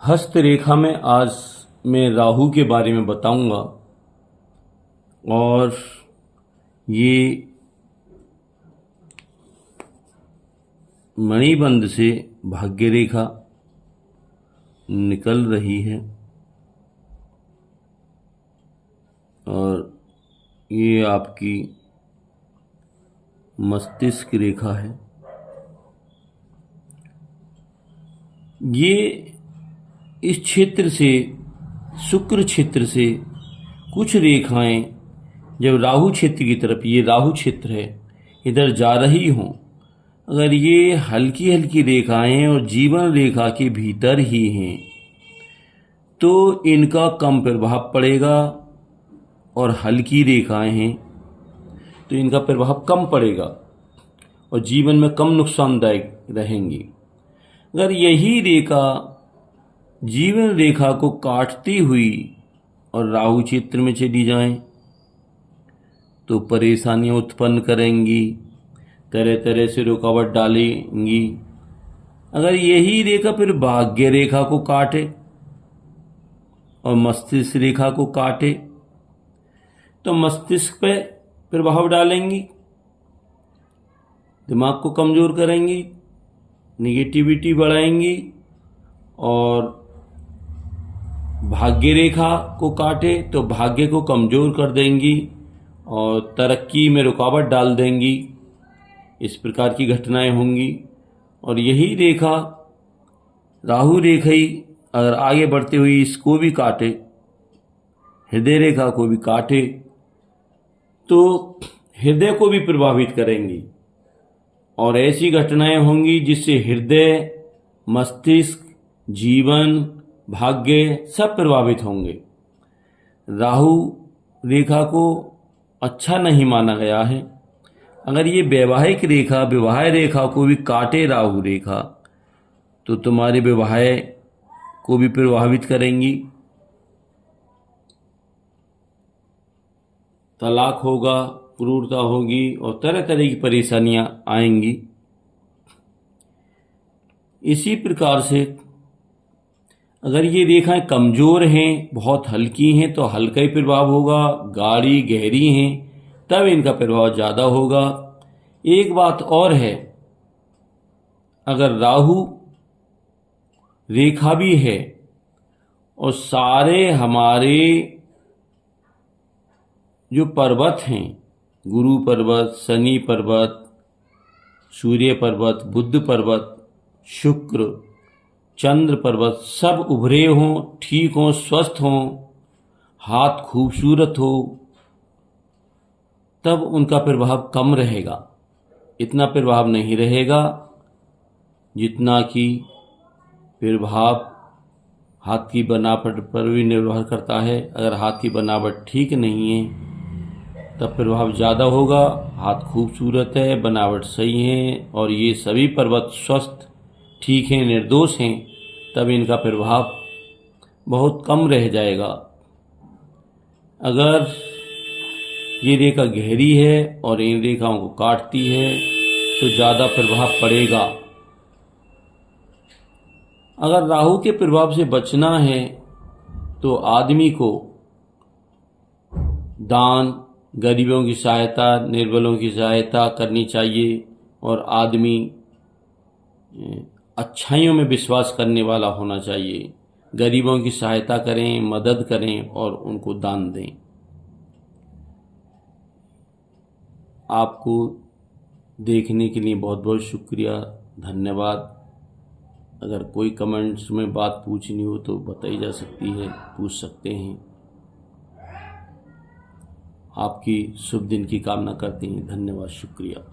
हस्तरेखा में आज मैं राहु के बारे में बताऊंगा और ये मणिबंध से भाग्य रेखा निकल रही है और ये आपकी मस्तिष्क रेखा है। ये इस क्षेत्र से, शुक्र क्षेत्र से कुछ रेखाएं जब राहु क्षेत्र की तरफ, ये राहु क्षेत्र है, इधर जा रही हों, अगर ये हल्की हल्की रेखाएं और जीवन रेखा के भीतर ही हैं तो इनका कम प्रभाव पड़ेगा, और हल्की रेखाएं हैं तो इनका प्रभाव कम पड़ेगा और जीवन में कम नुकसानदायक रहेंगी। अगर यही रेखा जीवन रेखा को काटती हुई और राहु क्षेत्र में चली जाएं तो परेशानियां उत्पन्न करेंगी, तरह तरह से रुकावट डालेंगी। अगर यही रेखा फिर भाग्य रेखा को काटे और मस्तिष्क रेखा को काटे तो मस्तिष्क पे प्रभाव डालेंगी, दिमाग को कमज़ोर करेंगी, निगेटिविटी बढ़ाएंगी। और भाग्य रेखा को काटे तो भाग्य को कमज़ोर कर देंगी और तरक्की में रुकावट डाल देंगी। इस प्रकार की घटनाएं होंगी। और यही रेखा राहु रेखा ही अगर आगे बढ़ते हुए इसको भी काटे, हृदय रेखा को भी काटे, तो हृदय को भी प्रभावित करेंगी और ऐसी घटनाएं होंगी जिससे हृदय, मस्तिष्क, जीवन, भाग्य सब प्रभावित होंगे। राहु रेखा को अच्छा नहीं माना गया है। अगर ये वैवाहिक रेखा, विवाह रेखा को भी काटे राहु रेखा तो तुम्हारे विवाह को भी प्रभावित करेंगी। तलाक होगा, क्रूरता होगी और तरह तरह की परेशानियां आएंगी। इसी प्रकार से अगर ये रेखाएं कमज़ोर हैं, बहुत हल्की हैं तो हल्का ही प्रभाव होगा, गाढ़ी गहरी हैं तब इनका प्रभाव ज़्यादा होगा। एक बात और है, अगर राहु रेखा भी है और सारे हमारे जो पर्वत हैं, गुरु पर्वत, शनि पर्वत, सूर्य पर्वत, बुध पर्वत, शुक्र, चंद्र पर्वत सब उभरे हों, ठीक हों, स्वस्थ हों, हाथ खूबसूरत हो, तब उनका प्रभाव कम रहेगा। इतना प्रभाव नहीं रहेगा जितना कि प्रभाव हाथ की बनावट पर भी निर्भर करता है। अगर हाथ की बनावट ठीक नहीं है तब प्रभाव ज़्यादा होगा। हाथ खूबसूरत है, बनावट सही है और ये सभी पर्वत स्वस्थ, ठीक हैं, निर्दोष हैं, तब इनका प्रभाव बहुत कम रह जाएगा। अगर ये रेखा गहरी है और इन रेखाओं को काटती है तो ज़्यादा प्रभाव पड़ेगा। अगर राहु के प्रभाव से बचना है तो आदमी को दान, गरीबों की सहायता, निर्बलों की सहायता करनी चाहिए और आदमी अच्छाइयों में विश्वास करने वाला होना चाहिए। गरीबों की सहायता करें, मदद करें और उनको दान दें। आपको देखने के लिए बहुत बहुत शुक्रिया, धन्यवाद। अगर कोई कमेंट्स में बात पूछनी हो तो बताई जा सकती है, पूछ सकते हैं। आपकी शुभ दिन की कामना करते हैं। धन्यवाद, शुक्रिया।